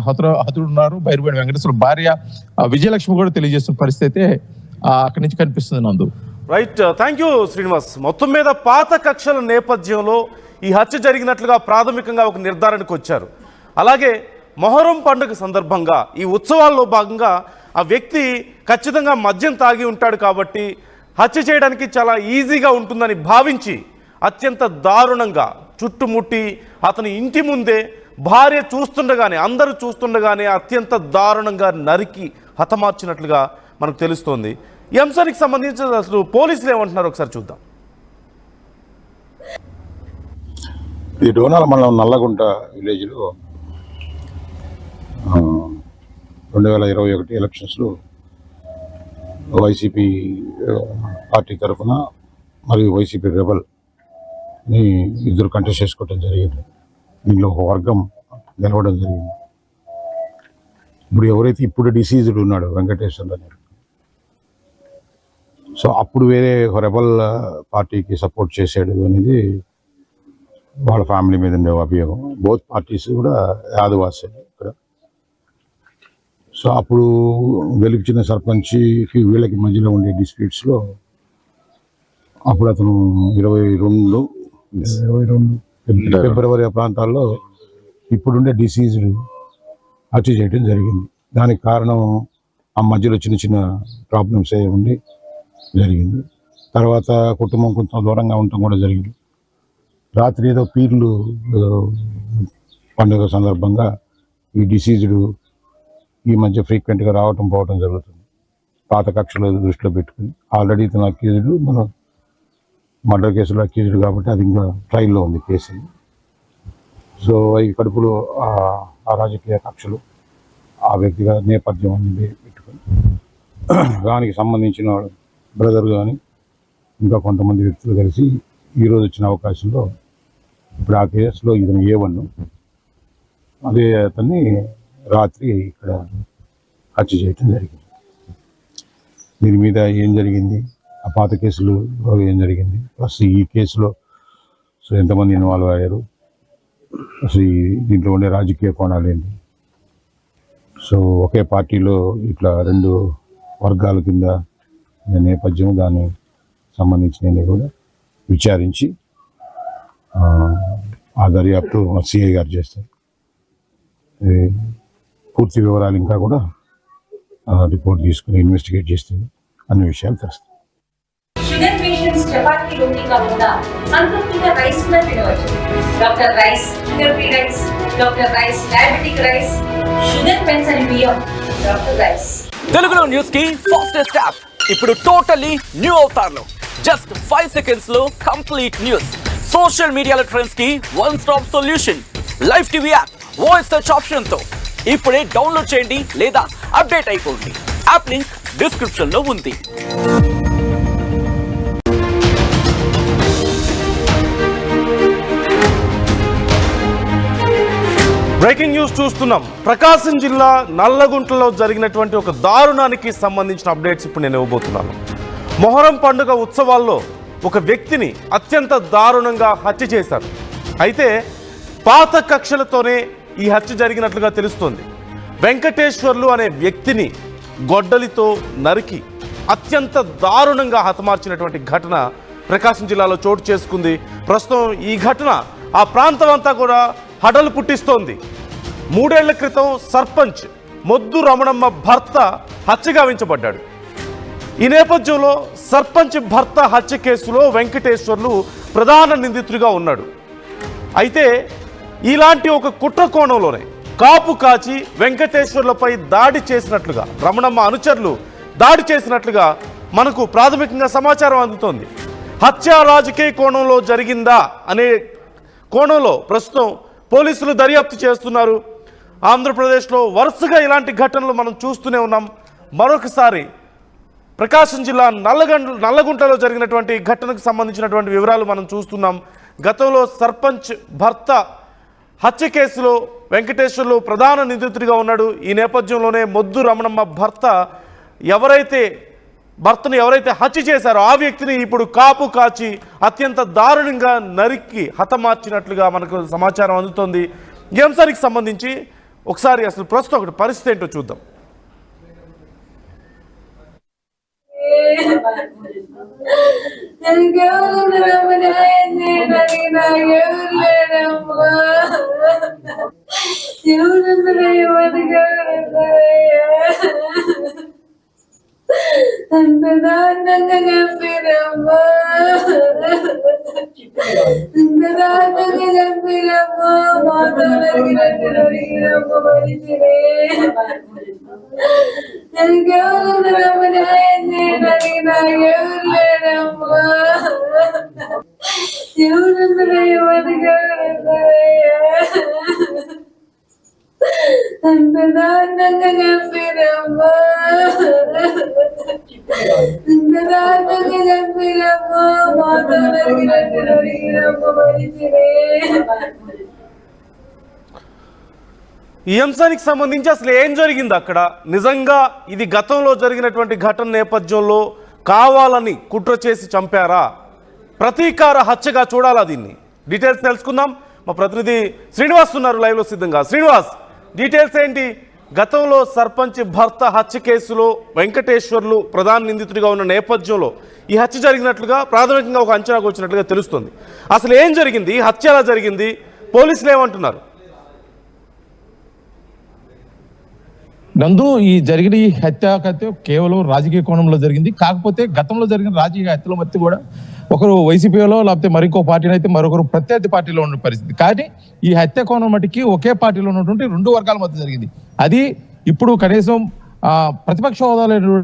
హతుడున్నారు. బైరిబోయిన వెంకటేశ్వర భార్య విజయలక్ష్మి కూడా తెలియజేస్తున్న పరిస్థితి అక్కడి నుంచి కనిపిస్తుంది నందు. Right, thank you Srinivas. మొత్తం మీద పాత కక్షల నేపథ్యంలో ఈ హత్య జరిగినట్లుగా ప్రాథమికంగా ఒక నిర్ధారణకు వచ్చారు. అలాగే మొహరం పండుగ సందర్భంగా ఈ ఉత్సవాల్లో భాగంగా ఆ వ్యక్తి ఖచ్చితంగా మద్యం తాగి ఉంటాడు కాబట్టి హత్య చేయడానికి చాలా ఈజీగా ఉంటుందని భావించి అత్యంత దారుణంగా చుట్టుముట్టి అతని ఇంటి ముందే భార్య చూస్తుండగానే, అందరూ చూస్తుండగానే అత్యంత దారుణంగా నరికి హతమార్చినట్లుగా మనకు తెలుస్తోంది. ఈ అంశానికి సంబంధించి అసలు పోలీసులు ఏమంటున్నారు ఒకసారి చూద్దాం. ఇది డోనాల మండలం నల్లగుంట విలేజ్లో 2021 ఎలక్షన్స్లో వైసీపీ పార్టీ తరఫున మరియు వైసీపీ రెబల్ని ఇద్దరు కంటెస్ట్ చేసుకోవడం జరిగింది. దీనిలో ఒక వర్గం గెలవడం జరిగింది. ఇప్పుడు ఎవరైతే ఇప్పుడు డిసీజ్డ్ ఉన్నాడో వెంకటేశ్వర్లు అని, సో అప్పుడు వేరే రెబల్ పార్టీకి సపోర్ట్ చేశాడు అనేది వాళ్ళ ఫ్యామిలీ మీద ఉండే అభియోగం. బోత్ పార్టీస్ కూడా ఆదివాసీలు ఇక్కడ. సో అప్పుడు గెలిచిన సర్పంచ్కి వీళ్ళకి మధ్యలో ఉండే డిస్ప్యూట్స్లో అప్పుడు అతను 22 ఫిబ్రవరి ప్రాంతాల్లో ఇప్పుడుండే డిసీజ్డ్ హత్య చేయడం జరిగింది. దానికి కారణం ఆ మధ్యలో చిన్న చిన్న ప్రాబ్లమ్స్ ఏ ఉండి జరిగింది. తర్వాత కుటుంబం కొంత దూరంగా ఉండటం కూడా జరిగింది. రాత్రి ఏదో పీర్లు పండుగ సందర్భంగా ఈ డిసీజ్డ్ ఈ మధ్య ఫ్రీక్వెంట్గా రావటం పోవటం జరుగుతుంది. పాత కక్షలు దృష్టిలో పెట్టుకుని ఆల్రెడీ ఇతను అక్యూజ్డ్, మనం మర్డర్ కేసులో అక్యూజ్డ్ కాబట్టి అది ఇంకా ట్రయల్లో ఉంది కేసు. సో ఈ కడుపులో ఆ రాజకీయ కక్షలు ఆ వ్యక్తిగత నేపథ్యం అనేది పెట్టుకుని దానికి సంబంధించిన బ్రదర్ కానీ ఇంకా కొంతమంది వ్యక్తులు కలిసి ఈరోజు వచ్చిన అవకాశంలో ఇప్పుడు ఆ కేసులో ఇతను A1, అదే అతన్ని రాత్రి ఇక్కడ హత్య చేయటం జరిగింది. దీని మీద ఏం జరిగింది, ఆ పాత కేసులు ఏం జరిగింది, ప్లస్ ఈ కేసులో సో ఎంతమంది ఇన్వాల్వ్ అయ్యారు, అసలు దీంట్లో ఉండే రాజకీయ కోణాలు ఏంటి, సో ఒకే పార్టీలో ఇట్లా 2 వర్గాల కింద నేపథ్యం దానికి సంబంధించినవి కూడా విచారించి ఆ దర్యాప్తు సిఐ గారు చేస్తారు. పూర్తి వివరాలు ఇంకా కూడా రిపోర్ట్ తీసుకుని ఇన్వెస్టిగేట్ చేస్తే అన్ని విషయాలు తెలుస్తాయి. షుగర్ పేషెంట్స్ చపాతీ రోటీ కాకుండా సంతృప్తిగా రైస్ కూడా తినవచ్చు. Doctor rice sugar free rice, doctor rice diabetic rice, sugar pens అని బియ్యం, డాక్టర్ రైస్. తెలుగులో న్యూస్ కి ఫాస్టెస్ట్ యాప్ ఇప్పుడు టోటల్లీ న్యూ అవతార్లో జస్ట్ 5 seconds లో కంప్లీట్ న్యూస్. సోషల్ మీడియాలో ట్రెండ్స్ కి one stop solution. Live TV app voice search option తో ఇప్పుడే డౌన్లోడ్ చేయండి లేదా అప్డేట్ అయిపోండి. యాప్ లింక్ డిస్క్రిప్షన్ లో ఉంది. బ్రేకింగ్ న్యూస్ చూస్తున్నాం. ప్రకాశం జిల్లా నల్లగుంటలో జరిగినటువంటి ఒక దారుణానికి సంబంధించిన అప్డేట్స్ ఇప్పుడు నేను ఇవ్వబోతున్నాను. మొహరం పండుగ ఉత్సవాల్లో ఒక వ్యక్తిని అత్యంత దారుణంగా హత్య చేశారు. అయితే పాత కక్షలతోనే ఈ హత్య జరిగినట్లుగా తెలుస్తోంది. వెంకటేశ్వర్లు అనే వ్యక్తిని గొడ్డలితో నరికి అత్యంత దారుణంగా హతమార్చినటువంటి ఘటన ప్రకాశం జిల్లాలో చోటు చేసుకుంది. ప్రస్తుతం ఈ ఘటన ఆ ప్రాంతం అంతా కూడా హడలు పుట్టిస్తోంది. 3 ఏళ్ల క్రితం సర్పంచ్ మొద్దు రమణమ్మ భర్త హత్య గావించబడ్డాడు. ఈ నేపథ్యంలో సర్పంచ్ భర్త హత్య కేసులో వెంకటేశ్వర్లు ప్రధాన నిందితుడిగా ఉన్నాడు. అయితే ఇలాంటి ఒక కుట్ర కోణంలోనే కాపు కాచి వెంకటేశ్వర్లపై దాడి చేసినట్లుగా, రమణమ్మ అనుచరులు దాడి చేసినట్లుగా మనకు ప్రాథమికంగా సమాచారం అందుతోంది. హత్య రాజకీయ కోణంలో జరిగిందా అనే కోణంలో ప్రస్తుతం పోలీసులు దర్యాప్తు చేస్తున్నారు. ఆంధ్రప్రదేశ్లో వరుసగా ఇలాంటి ఘటనలు మనం చూస్తూనే ఉన్నాం. మరొకసారి ప్రకాశం జిల్లా నల్లగుంటలో జరిగినటువంటి ఘటనకు సంబంధించినటువంటి వివరాలు మనం చూస్తున్నాం. గతంలో సర్పంచ్ భర్త హత్య కేసులో వెంకటేశ్వర్లు ప్రధాన నిందితుడిగా ఉన్నాడు. ఈ నేపథ్యంలోనే మొద్దు రమణమ్మ భర్తను ఎవరైతే హత్య చేశారో ఆ వ్యక్తిని ఇప్పుడు కాపు కాచి అత్యంత దారుణంగా నరికి హతమార్చినట్లుగా మనకు సమాచారం అందుతోంది. ఈ అంశానికి సంబంధించి ఒకసారి అసలు ప్రస్తుతం ఒకటి పరిస్థితి ఏంటో చూద్దాం. ఈ అంశానికి సంబంధించి అసలు ఏం జరిగింది అక్కడ, నిజంగా ఇది గతంలో జరిగినటువంటి ఘటన నేపథ్యంలో కావాలని కుట్ర చేసి చంపారా, ప్రతీకార హత్యగా చూడాలా, దీన్ని డీటెయిల్స్ తెలుసుకుందాం. మా ప్రతినిధి శ్రీనివాస్ ఉన్నారు లైవ్లో సిద్ధంగా. శ్రీనివాస్, డీటెయిల్స్ ఏంటి? గతంలో సర్పంచ్ భర్త హత్య కేసులో వెంకటేశ్వర్లు ప్రధాన నిందితుడిగా ఉన్న నేపథ్యంలో ఈ హత్య జరిగినట్లుగా ప్రాథమికంగా ఒక అంచనాకు వచ్చినట్లుగా తెలుస్తుంది. అసలు ఏం జరిగింది, హత్య ఎలా జరిగింది, పోలీసులు ఏమంటున్నారు? నందు, ఈ జరిగిన ఈ హత్య కేవలం రాజకీయ కోణంలో జరిగింది. కాకపోతే గతంలో జరిగిన రాజకీయ హత్యల మధ్య కూడా ఒకరు వైసీపీలో లేకపోతే మరింకో పార్టీని అయితే మరొకరు ప్రత్యర్థి పార్టీలో ఉన్న పరిస్థితి. కానీ ఈ హత్య కోణం మటుకి ఒకే పార్టీలో ఉన్నటువంటి రెండు వర్గాల మధ్య జరిగింది. అది ఇప్పుడు కనీసం ప్రతిపక్ష హోదాలో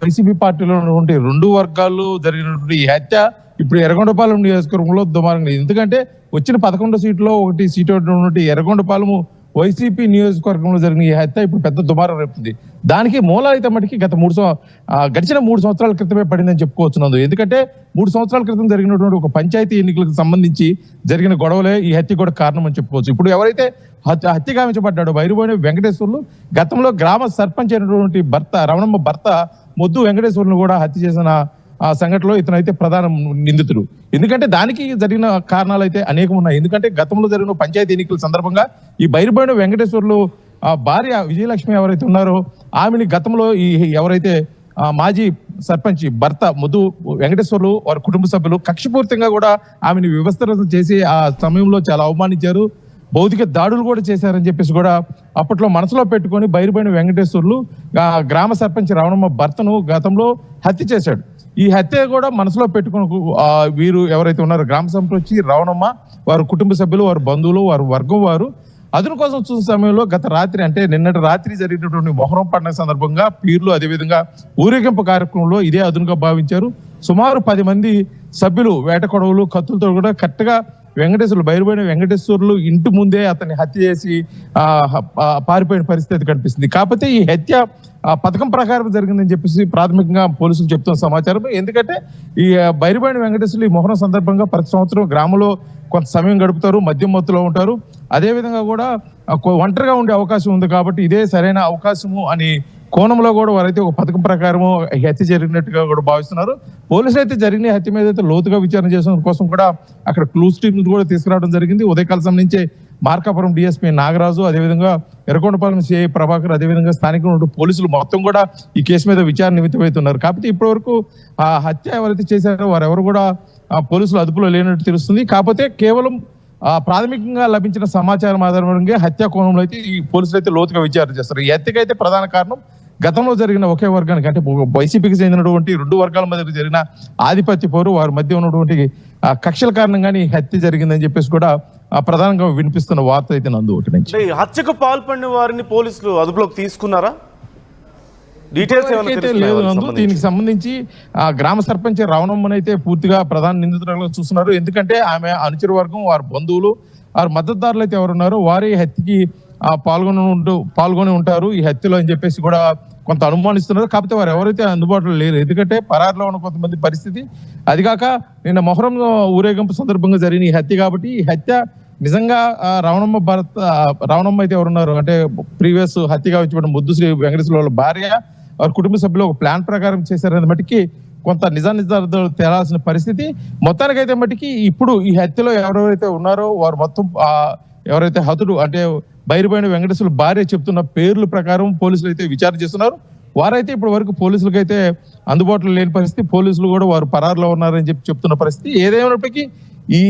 వైసీపీ పార్టీలో ఉన్నటువంటి రెండు వర్గాలు జరిగినటువంటి ఈ హత్య ఇప్పుడు ఎర్రగొండపాలెం నియోజకవర్గంలో దుమారంగా. ఎందుకంటే వచ్చిన 11 సీట్లో ఒకటి సీటు ఉన్నటువంటి ఎర్రగొండపాలెము వైసీపీ నియోజకవర్గంలో జరిగిన ఈ హత్య ఇప్పుడు పెద్ద దుమారం రేపుతుంది. దానికి మూలాలు అయితే మటుకి గడిచిన 3 సంవత్సరాల క్రితమే పడిందని చెప్పుకోవచ్చు. ఎందుకంటే 3 సంవత్సరాల క్రితం జరిగినటువంటి ఒక పంచాయతీ ఎన్నికలకు సంబంధించి జరిగిన గొడవలే ఈ హత్య కూడా కారణం అని చెప్పుకోవచ్చు. ఇప్పుడు ఎవరైతే హత్య గావించబడ్డాడో బైరుబోయిన వెంకటేశ్వర్లు గతంలో గ్రామ సర్పంచ్ అయినటువంటి రమణమ్మ భర్త మొద్దు వెంకటేశ్వర్లను కూడా హత్య చేసిన ఆ సంఘటనలో ఇతనైతే ప్రధాన నిందితుడు. ఎందుకంటే దానికి జరిగిన కారణాలు అయితే అనేకం ఉన్నాయి. ఎందుకంటే గతంలో జరిగిన పంచాయతీ ఎన్నికల సందర్భంగా ఈ బైరుబోయిన వెంకటేశ్వర్లు భార్య విజయలక్ష్మి ఎవరైతే ఉన్నారో ఆమెని గతంలో ఈ ఎవరైతే మాజీ సర్పంచ్ భర్త మొద్దు వెంకటేశ్వర్లు వారి కుటుంబ సభ్యులు కక్షపూర్తిగా కూడా ఆమెను వ్యవస్థ చేసి ఆ సమయంలో చాలా అవమానించారు, భౌతిక దాడులు కూడా చేశారని చెప్పేసి కూడా అప్పట్లో మనసులో పెట్టుకొని బైరుబోయిన వెంకటేశ్వర్లు గ్రామ సర్పంచ్ రమణమ్మ భర్తను గతంలో హత్య చేశాడు. ఈ హత్య కూడా మనసులో పెట్టుకుని వీరు ఎవరైతే ఉన్నారో గ్రామ సర్పంచ్ రమణమ్మ వారి కుటుంబ సభ్యులు, వారి బంధువులు, వారి వర్గం వారు అదును కోసం చూసిన సమయంలో గత రాత్రి అంటే నిన్నటి రాత్రి జరిగినటువంటి మొహరం పండుగ సందర్భంగా పీర్లు అదేవిధంగా ఊరేగింపు కార్యక్రమంలో ఇదే అదునుగా భావించారు. సుమారు 10 మంది సభ్యులు వేట కొడవలు కత్తులతో కూడా కరెక్ట్గా బైరుబోయిన వెంకటేశ్వర్లు ఇంటి ముందే అతన్ని హత్య చేసి పారిపోయిన పరిస్థితి కనిపిస్తుంది. కాకపోతే ఈ హత్య పథకం ప్రకారం జరిగిందని చెప్పేసి ప్రాథమికంగా పోలీసులు చెప్తున్న సమాచారం. ఎందుకంటే ఈ బైరుబోయిన వెంకటేశ్వర్లు ఈ మొహరం సందర్భంగా ప్రతి సంవత్సరం గ్రామంలో కొంత సమయం గడుపుతారు, మద్యం మత్తులో ఉంటారు, అదేవిధంగా కూడా ఒంటరిగా ఉండే అవకాశం ఉంది. కాబట్టి ఇదే సరైన అవకాశము అని కోణంలో కూడా వారైతే ఒక పథకం ప్రకారము హత్య జరిగినట్టుగా కూడా భావిస్తున్నారు. పోలీసులు అయితే జరిగిన హత్య మీద అయితే లోతుగా విచారణ చేసిన కోసం కూడా అక్కడ క్లూస్ టీమ్ కూడా తీసుకురావడం జరిగింది. ఉదయకాల సంబంధించి మార్కాపురం డిఎస్పీ నాగరాజు, అదేవిధంగా ఎర్రగొండపాలెం సిఐ ప్రభాకర్, అదేవిధంగా స్థానిక పోలీసులు మొత్తం కూడా ఈ కేసు మీద విచారణ నిమిత్తమవుతున్నారు. కాబట్టి ఇప్పటి వరకు ఆ హత్య ఎవరైతే చేశారో వారెవరు కూడా పోలీసులు అదుపులో లేనట్టు తెలుస్తుంది. కాకపోతే కేవలం ప్రాథమికంగా లభించిన సమాచారం ఆధారంగా హత్యా కోణంలో అయితే ఈ పోలీసులు అయితే లోతుగా విచారణ చేస్తారు. ఈ హత్యకైతే ప్రధాన కారణం గతంలో జరిగిన ఒకే వర్గానికి అంటే వైసీపీకి చెందినటువంటి రెండు వర్గాల మధ్య జరిగిన ఆధిపత్య పోరు, వారి మధ్య ఉన్నటువంటి కక్షల కారణంగానే ఈ హత్య జరిగిందని చెప్పేసి కూడా ప్రధానంగా వినిపిస్తున్న వార్త అయితే నందు. ఒకటి నుంచి హత్యకు పాల్పడిన వారిని పోలీసులు అదుపులోకి తీసుకున్నారా? డీటెయిల్స్ లేదు నందు. దీనికి సంబంధించి గ్రామ సర్పంచ్ రమణమ్మనైతే పూర్తిగా ప్రధాన నిందితులుగా చూస్తున్నారు. ఎందుకంటే ఆమె అనుచర వర్గం, వారి బంధువులు, వారి మద్దతుదారులు అయితే ఎవరున్నారో వారి హత్యకి పాల్గొని ఉంటారు ఈ హత్యలో అని చెప్పేసి కూడా కొంత అనుమానిస్తున్నారు. కాకపోతే వారు ఎవరైతే అందుబాటులో లేరు, ఎందుకంటే పరారులో ఉన్న కొంతమంది పరిస్థితి. అదిగాక నిన్న మొహరం ఊరేగింపు సందర్భంగా జరిగిన ఈ హత్య కాబట్టి ఈ హత్య నిజంగా రమణమ్మ అయితే ఎవరున్నారు అంటే ప్రీవియస్ హత్యగా ఉంచబడిన ముద్దు శ్రీ వెంకటేశ్వర వాళ్ళ భార్య, వారి కుటుంబ సభ్యులు ఒక ప్లాన్ ప్రకారం చేశారనే మట్టికి కొంత నిజాలు తేలాల్సిన పరిస్థితి. మొత్తానికైతే మట్టికి ఇప్పుడు ఈ హత్యలో ఎవరెవరైతే ఉన్నారో వారు మొత్తం ఎవరైతే హతుడు అంటే బైరిపోయిన వెంకటేశ్వర భార్య చెప్తున్న పేర్ల ప్రకారం పోలీసులు అయితే విచారణ చేస్తున్నారు. వారైతే ఇప్పటి వరకు పోలీసులకు అయితే అందుబాటులో లేని పరిస్థితి, పోలీసులు కూడా వారు పరారులో ఉన్నారని చెప్తున్న పరిస్థితి. ఏదేమైనప్పటికీ ఈ